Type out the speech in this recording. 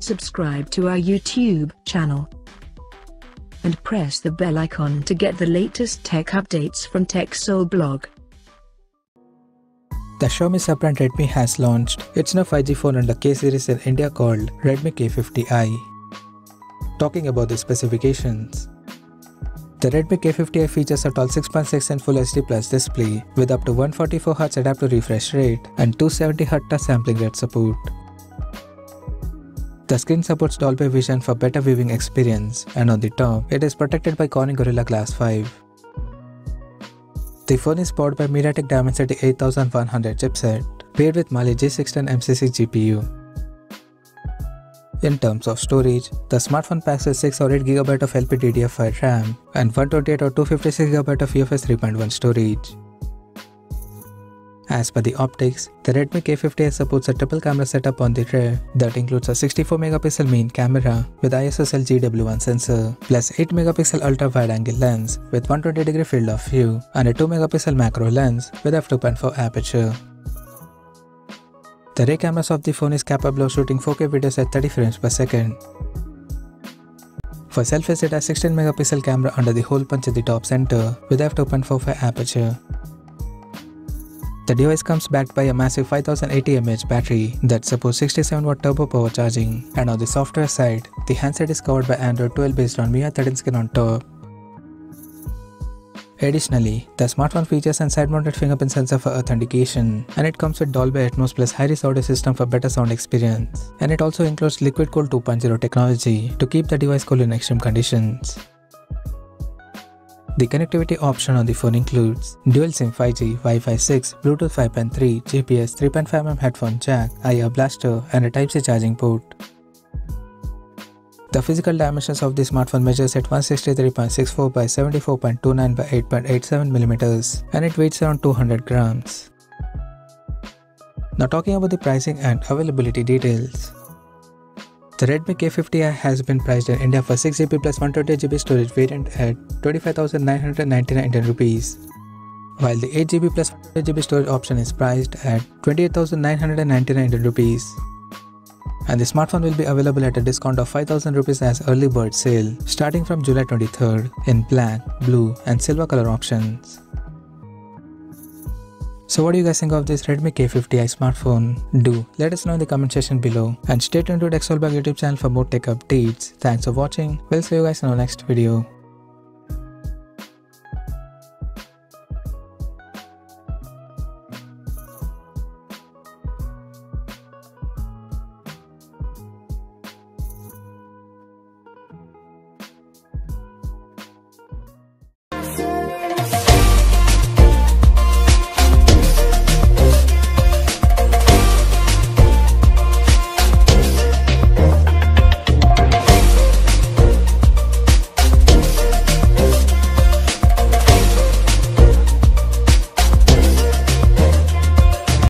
subscribe to our YouTube channel and press the bell icon to get the latest tech updates from TechSole Blog. The Xiaomi sub-brand Redmi has launched its new 5G phone in the K series in India called Redmi K50i. Talking about the specifications, the Redmi K50i features a tall 6.6-inch Full HD Plus display with up to 144Hz adaptive refresh rate and 270Hz touch sampling rate support. The screen supports Dolby Vision for better viewing experience, and on the top, it is protected by Corning Gorilla Glass 5. The phone is powered by MediaTek Dimensity 8100 chipset, paired with Mali G16 MC6 GPU. In terms of storage, the smartphone packs with 6 or 8GB of LPDDR5 RAM and 128 or 256GB of UFS 3.1 storage. As per the optics, the Redmi K50i supports a triple camera setup on the rear that includes a 64MP main camera with ISOCELL GW1 sensor, plus 8MP ultra-wide-angle lens with 120° field of view and a 2MP macro lens with f2.4 aperture. The rear cameras of the phone is capable of shooting 4K videos at 30 frames per second. For selfies, it has 16MP camera under the hole punch at the top center with f2.45 aperture. The device comes backed by a massive 5080 mAh battery that supports 67W turbo power charging, and on the software side, the handset is covered by Android 12 based on MIUI 13 skin on top. Additionally, the smartphone features a side-mounted fingerprint sensor for authentication, and it comes with Dolby Atmos plus high-res audio system for better sound experience, and it also includes Liquid Cool 2.0 technology to keep the device cool in extreme conditions. The connectivity option on the phone includes Dual SIM 5G, Wi-Fi 6, Bluetooth 5.3, GPS, 3.5mm headphone jack, IR blaster, and a Type-C charging port. The physical dimensions of the smartphone measures at 163.64 by 74.29 by 8.87mm, and it weighs around 200 grams. Now talking about the pricing and availability details. The Redmi K50i has been priced in India for 6GB plus 128GB storage variant at 25,999 Indian rupees, while the 8GB plus 128GB storage option is priced at 28,999 Indian rupees. And the smartphone will be available at a discount of 5,000 rupees as early bird sale starting from July 23rd in black, blue, and silver color options. So what do you guys think of this Redmi K50i smartphone? Do let us know in the comment section below, and stay tuned to TechSole Blog YouTube channel for more tech updates. Thanks for watching. We'll see you guys in our next video.